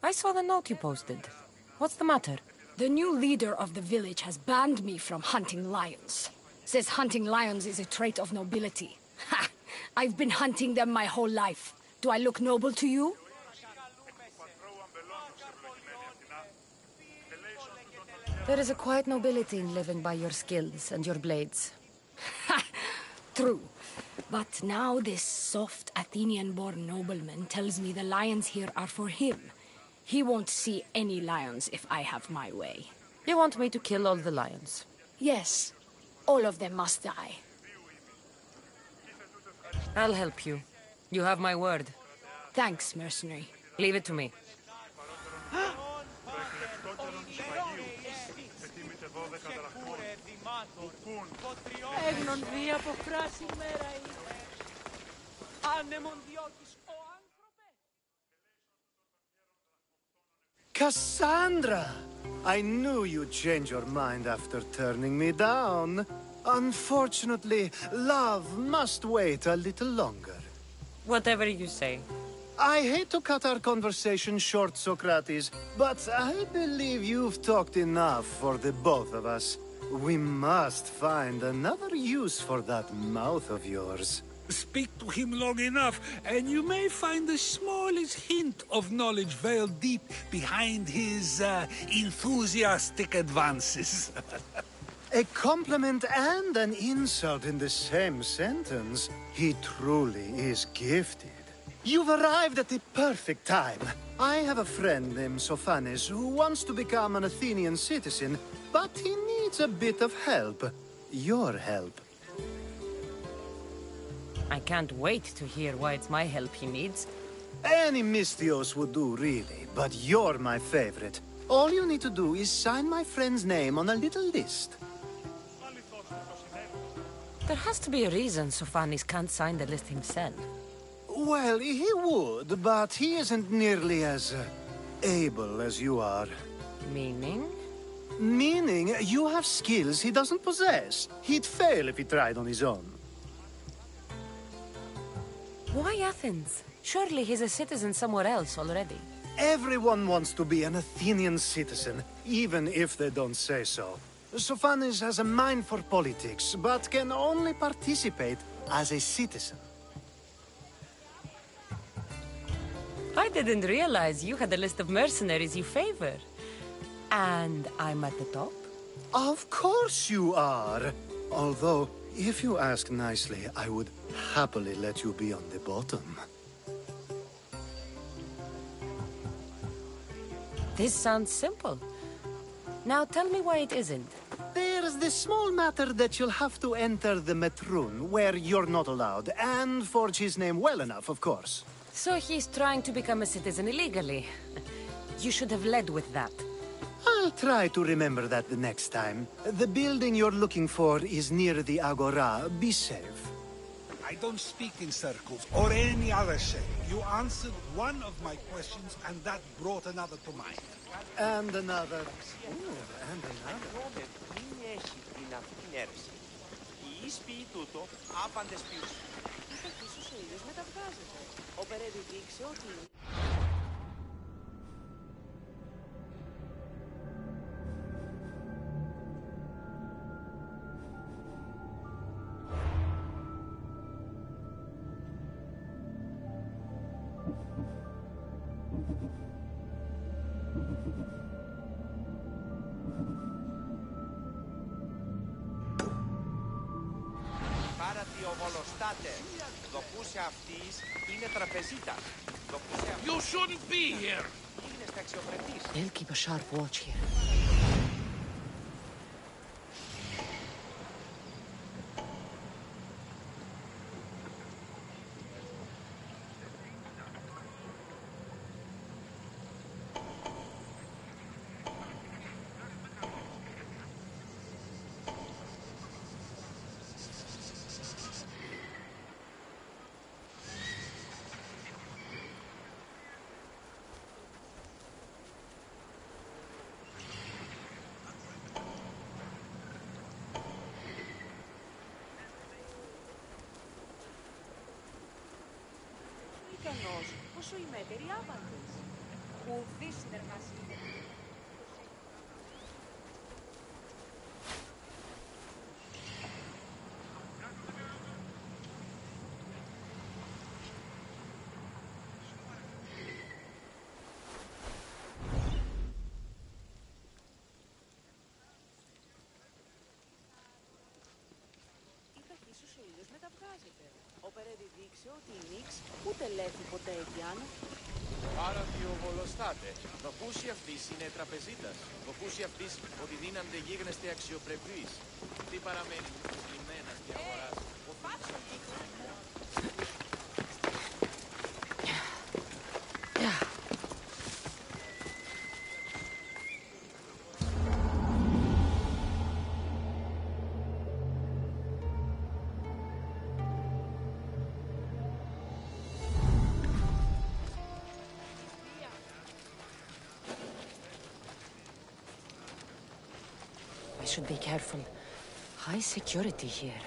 I saw the note you posted. What's the matter? The new leader of the village has banned me from hunting lions. Says hunting lions is a trait of nobility. Ha! I've been hunting them my whole life. Do I look noble to you? There is a quiet nobility in living by your skills and your blades. Ha! True. But now this soft Athenian-born nobleman tells me the lions here are for him. He won't see any lions if I have my way. You want me to kill all the lions? Yes. All of them must die. I'll help you. You have my word. Thanks, mercenary. Leave it to me. Cassandra! I knew you'd change your mind after turning me down. Unfortunately, love must wait a little longer. Whatever you say. I hate to cut our conversation short, Socrates, but I believe you've talked enough for the both of us. We must find another use for that mouth of yours. Speak to him long enough, and you may find the smallest hint of knowledge veiled deep behind his enthusiastic advances. A compliment and an insult in the same sentence. He truly is gifted. You've arrived at the perfect time. I have a friend named Sophanes who wants to become an Athenian citizen, but he needs a bit of help. Your help. I can't wait to hear why it's my help he needs. Any Mystios would do, really, but you're my favorite. All you need to do is sign my friend's name on a little list. There has to be a reason Sophanes can't sign the list himself. Well, he would, but he isn't nearly as able as you are. Meaning? Meaning, you have skills he doesn't possess. He'd fail if he tried on his own. Why Athens? Surely he's a citizen somewhere else already. Everyone wants to be an Athenian citizen, even if they don't say so. Sophanes has a mind for politics, but can only participate as a citizen. I didn't realize you had a list of mercenaries you favor. And I'm at the top? Of course you are! Although, if you ask nicely, I would happily let you be on the bottom. This sounds simple. Now tell me why it isn't. There's this small matter that you'll have to enter the Metroon, where you're not allowed, and forge his name well enough, of course. So he's trying to become a citizen illegally. You should have led with that. I'll try to remember that the next time. The building you're looking for is near the Agora. Be safe. I don't speak in circles or any other shape. You answered one of my questions, and that brought another to mind. And another. Ooh, and another. You shouldn't be here! They'll keep a sharp watch here. Πόσο είμαι εταιρεία άπαντες. Ότι η Νίξ ούτε λέφει ποτέ Αιγιάνο. Άρα διοβολοστάτε. Νοκούσι αυτής είναι τραπεζίτας. Νοκούσι αυτής ότι δίνανται γίγνεστε αξιοπρεπείς. Τι παραμένει τους λιμένας και αγοράς. I should be careful. High security here.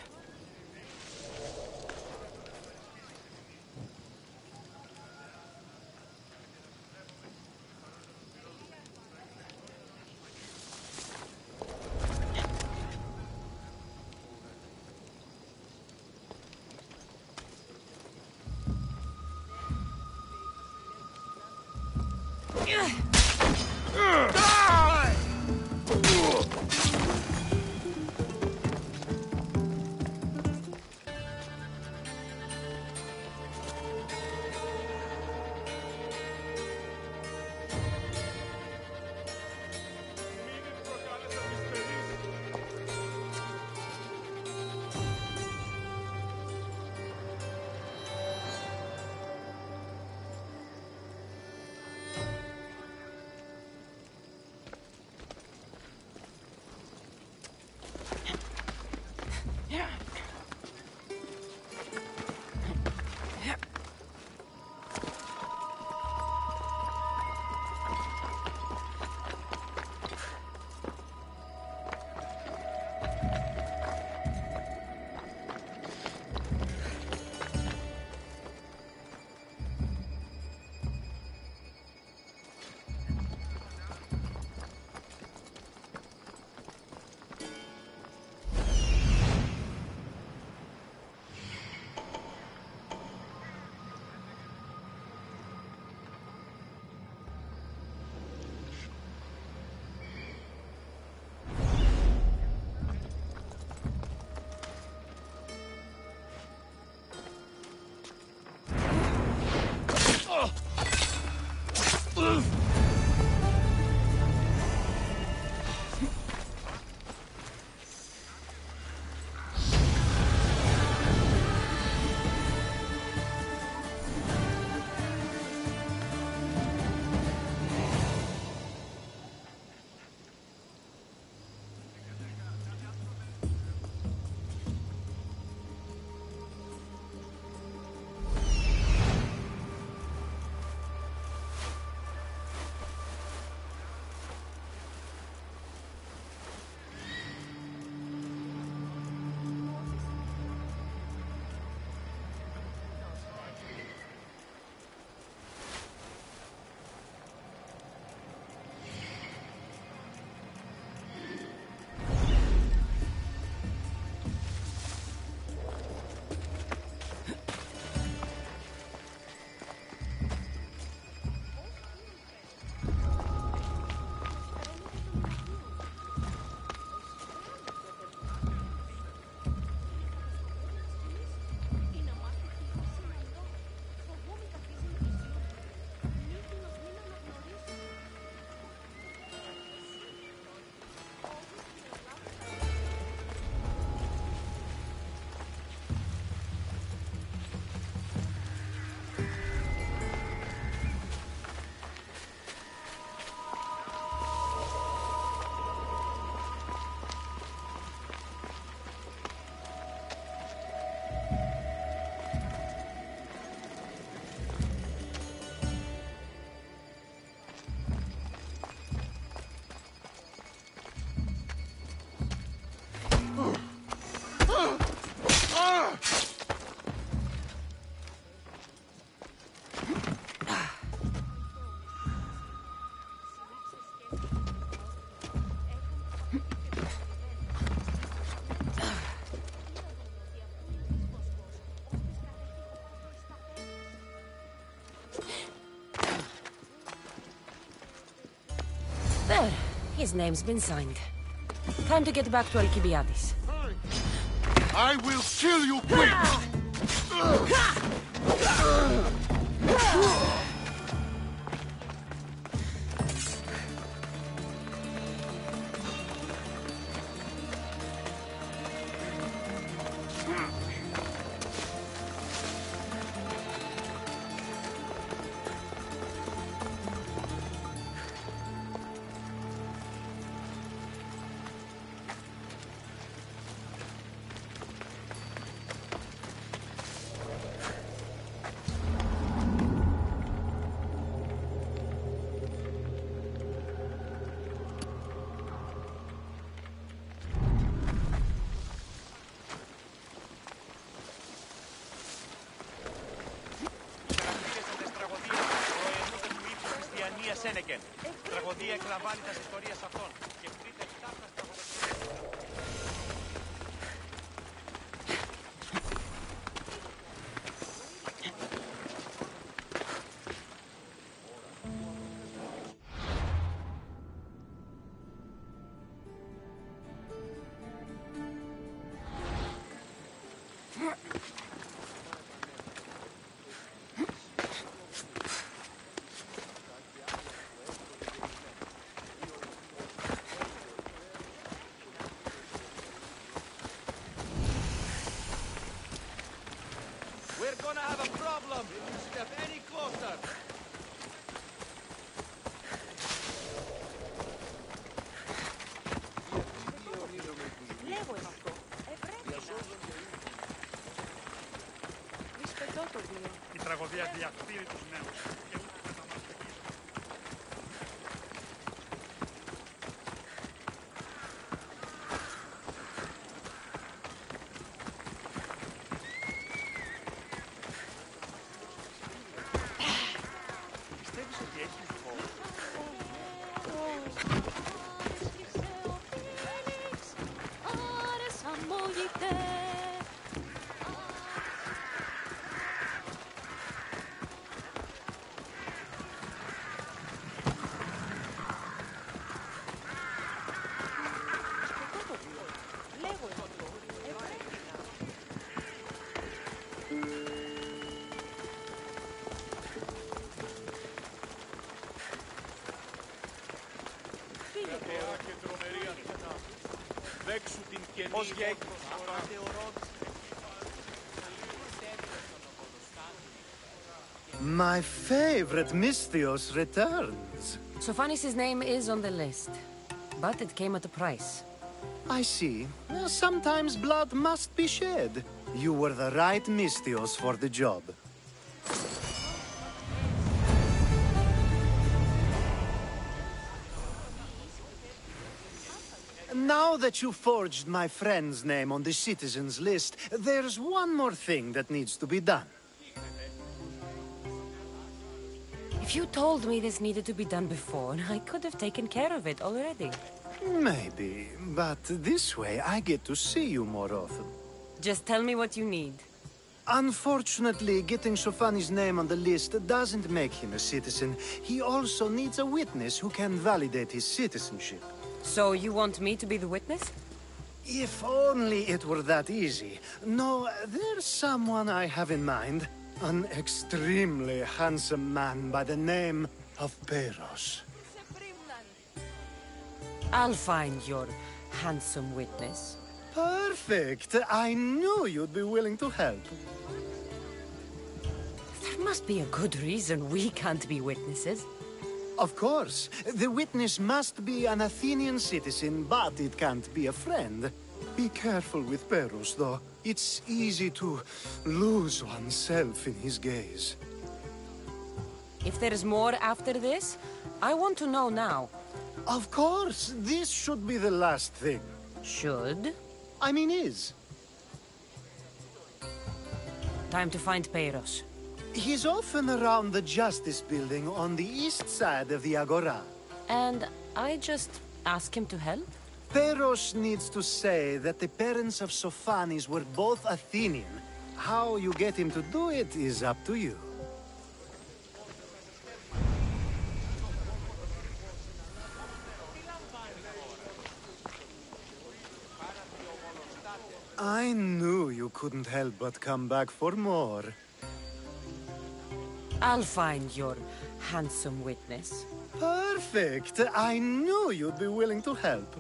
There. His name's been signed. Time to get back to Alcibiades. I will kill you quick! Τραγωδία εκλαμβάνει τα ιστορίες αυτών και βρείτε τάχα We're gonna have a problem if you step any closer. Λέγω είναι αυτό. Πρέπει να. Ρισπετώ το βίο. Η τραγωδία διαφθείρει τους νέους και ούτε θα μας πετύχει. Πιστεύεις ότι έχεις φόβο? Λέγω είναι αυτό. Πρέπει να. Φύγε τώρα. Και τρομερή αρκετά. Δέξου την καινή απατεωρόντς. My favorite Misthios returns. Sophanis' name is on the list, but it came at a price. I see. Sometimes blood must be shed. You were the right Misthios for the job. Now that you forged my friend's name on the citizens list, there's one more thing that needs to be done. If you told me this needed to be done before, I could have taken care of it already. Maybe, but this way I get to see you more often. Just tell me what you need. Unfortunately, getting Sophanis' name on the list doesn't make him a citizen. He also needs a witness who can validate his citizenship. So you want me to be the witness? If only it were that easy. No, there's someone I have in mind. An extremely handsome man by the name of Peros. I'll find your handsome witness. Perfect! I knew you'd be willing to help. There must be a good reason we can't be witnesses. Of course. The witness must be an Athenian citizen, but it can't be a friend. Be careful with Peros, though. It's easy to lose oneself in his gaze. If there is more after this, I want to know now. Of course, this should be the last thing. Should? I mean is. Time to find Peros. He's often around the Justice Building on the east side of the Agora. And I just ask him to help? Peros needs to say that the parents of Sophanis were both Athenian. How you get him to do it is up to you. I knew you couldn't help but come back for more. I'll find your handsome witness. Perfect! I knew you'd be willing to help.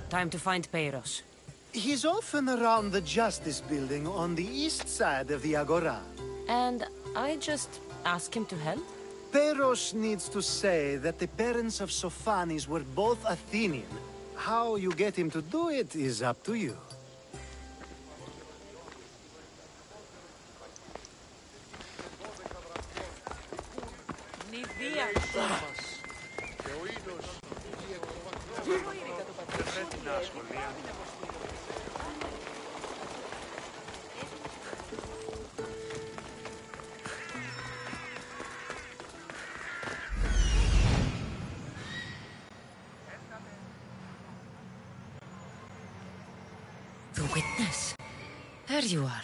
Time to find Peiros. He's often around the Justice Building on the east side of the Agora. And I just ask him to help? Peiros needs to say that the parents of Sophanis were both Athenian. How you get him to do it is up to you. The witness. There you are.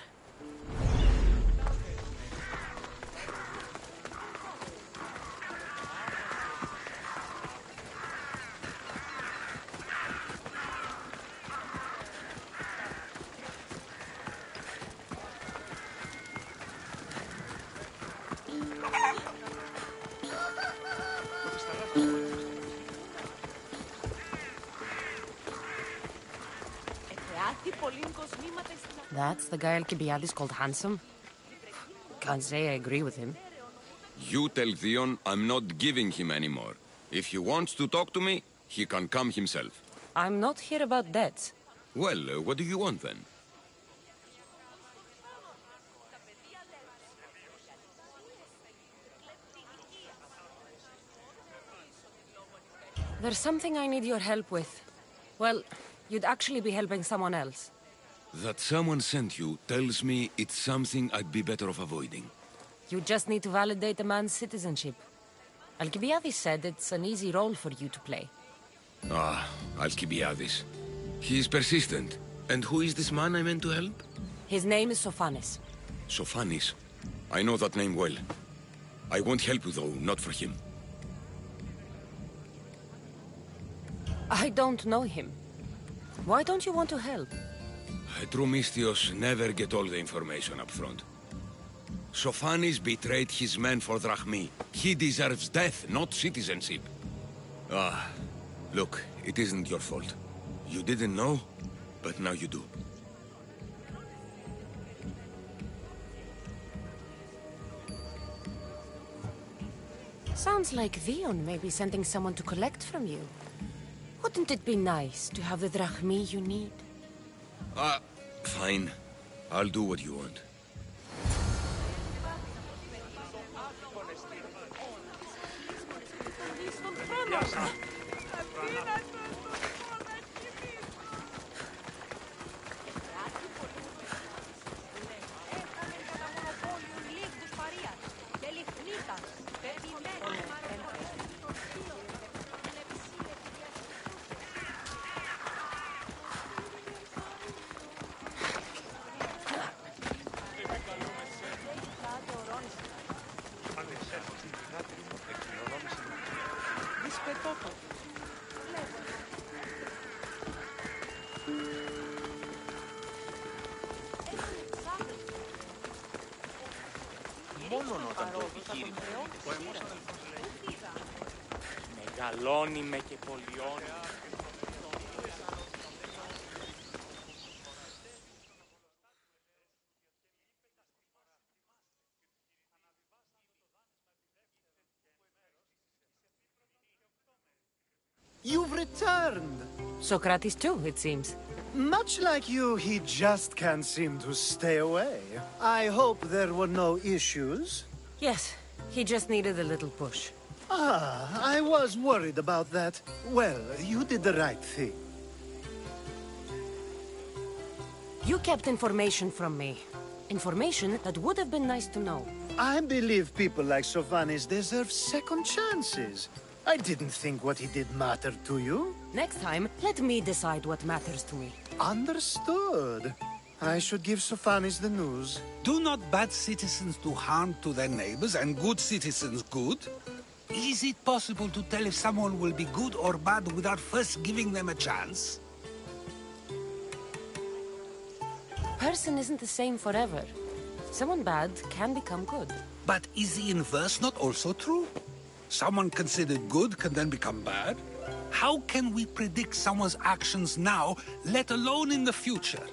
That's the guy Alcibiades called handsome? Can't say I agree with him. You tell Theon I'm not giving him anymore. If he wants to talk to me, he can come himself. I'm not here about debts. Well, what do you want then? There's something I need your help with. Well, you'd actually be helping someone else. That someone sent you tells me it's something I'd be better off avoiding. You just need to validate a man's citizenship. Alcibiades said it's an easy role for you to play. Ah, Alcibiades. He's persistent. And who is this man I meant to help? His name is Sophanis. Sophanis. I know that name well. I want help though, not for him. I don't know him. Why don't you want to help? True Mystios never get all the information up front. Sophanis betrayed his men for drachmi. He deserves death, not citizenship. Ah, look, it isn't your fault. You didn't know, but now you do. Sounds like Theon may be sending someone to collect from you. Wouldn't it be nice to have the drachmi you need? Fine. I'll do what you want. Μεγαλώνει με και πολιώνει. You've returned! Socrates too, it seems. Much like you, he just can't seem to stay away. I hope there were no issues. Yes, he just needed a little push. Ah, I was worried about that. Well, you did the right thing. You kept information from me. Information that would have been nice to know. I believe people like Sophanis deserve second chances. I didn't think what he did mattered to you. Next time, let me decide what matters to me. Understood. I should give Sophanis the news. Do not bad citizens do harm to their neighbors and good citizens good? Is it possible to tell if someone will be good or bad without first giving them a chance? Person isn't the same forever. Someone bad can become good. But is the inverse not also true? Someone considered good can then become bad? How can we predict someone's actions now, let alone in the future?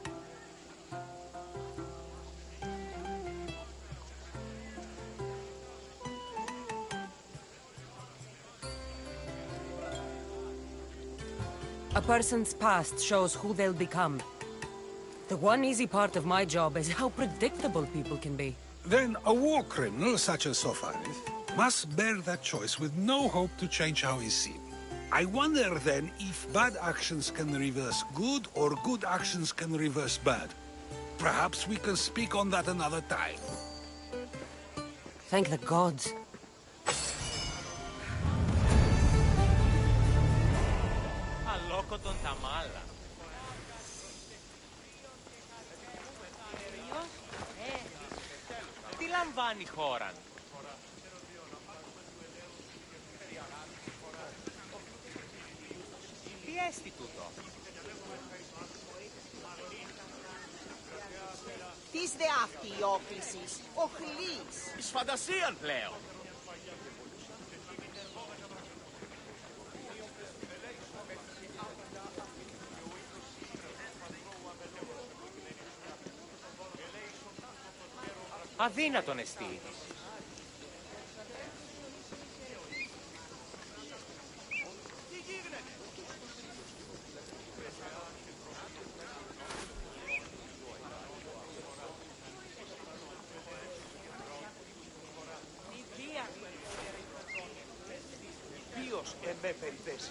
A person's past shows who they'll become. The one easy part of my job is how predictable people can be. Then a war criminal such as Sofanis must bear that choice with no hope to change how he's seen. I wonder then if bad actions can reverse good or good actions can reverse bad. Perhaps we can speak on that another time. Thank the gods. Αλόκοτον τα μάλα. Τι λαμβάνει η χώρα? Τι έστι τούτο? Τις δε αυτή η όκλησης, ο χλής. Εις φαντασίαν πλέον. Αδύνατον εστί. Ποιος εμπέ περιπέσει.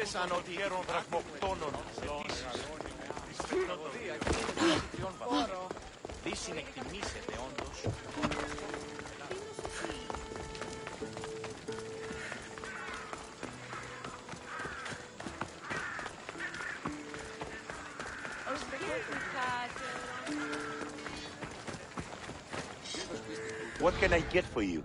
Σαν ότι γέρον δραχμοκτώνων δι συνεκτιμήσετε όντως. What can I get for you?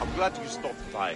I'm glad you stopped by.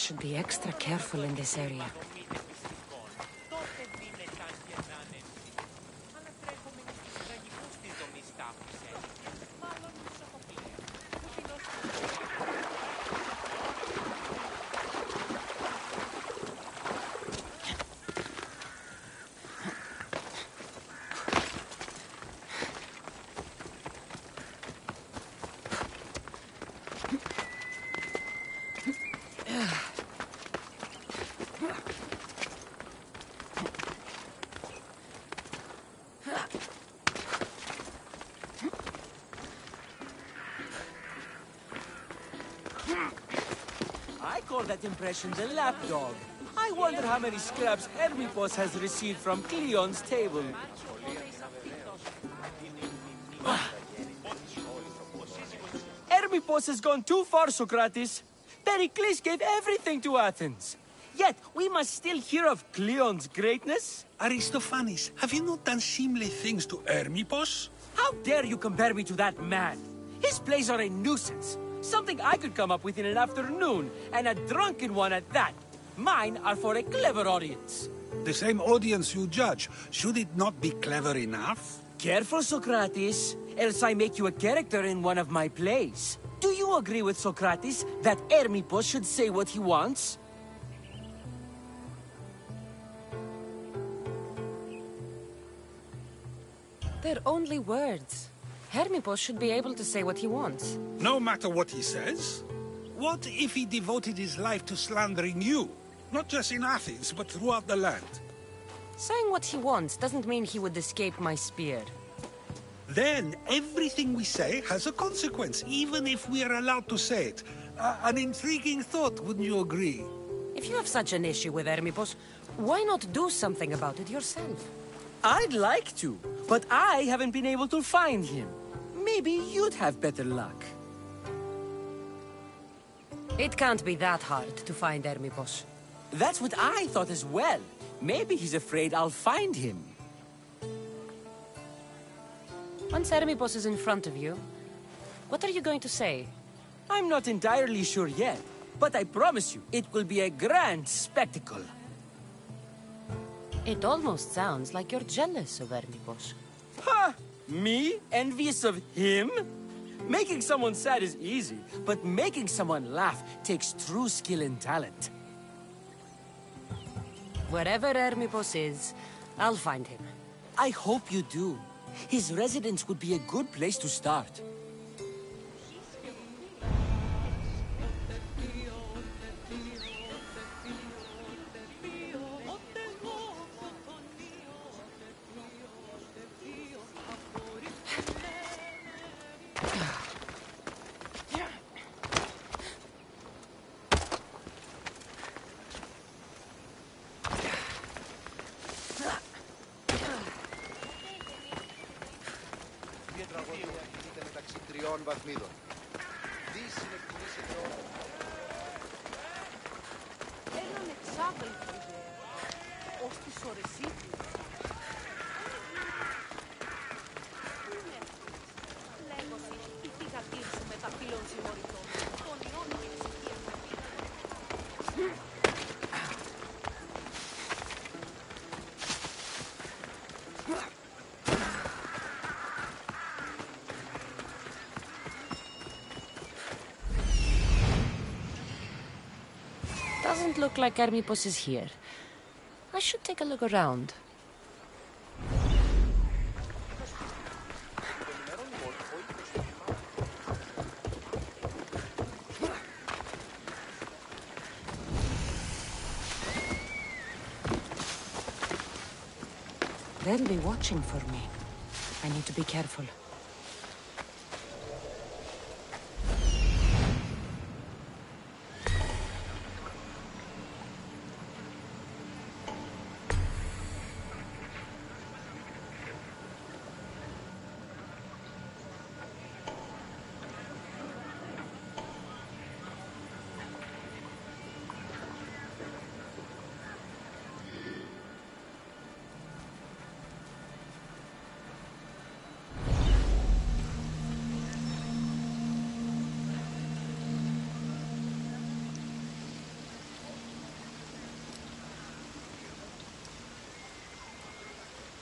should be extra careful in this area. I call that impression the lapdog. I wonder how many scraps Hermipos has received from Cleon's table. Hermipos has gone too far, Socrates. Pericles gave everything to Athens. Yet, we must still hear of Cleon's greatness. Aristophanes, have you not done seemly things to Hermipos? How dare you compare me to that man? His plays are a nuisance. Something I could come up with in an afternoon, and a drunken one at that. Mine are for a clever audience. The same audience you judge. Should it not be clever enough? Careful, Socrates, else I make you a character in one of my plays. Do you agree with Socrates that Hermipos should say what he wants? They're only words. Hermipos should be able to say what he wants. No matter what he says? What if he devoted his life to slandering you? Not just in Athens, but throughout the land. Saying what he wants doesn't mean he would escape my spear. Then everything we say has a consequence, even if we are allowed to say it. An intriguing thought, wouldn't you agree? If you have such an issue with Hermipos, why not do something about it yourself? I'd like to, but I haven't been able to find him. Maybe you'd have better luck. It can't be that hard to find Hermipos. That's what I thought as well. Maybe he's afraid I'll find him. Once Hermipos is in front of you, what are you going to say? I'm not entirely sure yet, but I promise you, it will be a grand spectacle. It almost sounds like you're jealous of Hermipos. Ha! Me? Envious of him? Making someone sad is easy, but making someone laugh takes true skill and talent. Wherever Hermipos is, I'll find him. I hope you do. His residence would be a good place to start. βαθμίδων. Δι συνεκτιμήσετε όλα. Έναν εξάδελφο, ως της ορεσίτης. Λέγωση, η θυγατήρ σου με τα φύλλων συμμοριτών. Τον ιόν και ησυχία θα Doesn't look like Hermipos is here. I should take a look around. They'll be watching for me. I need to be careful.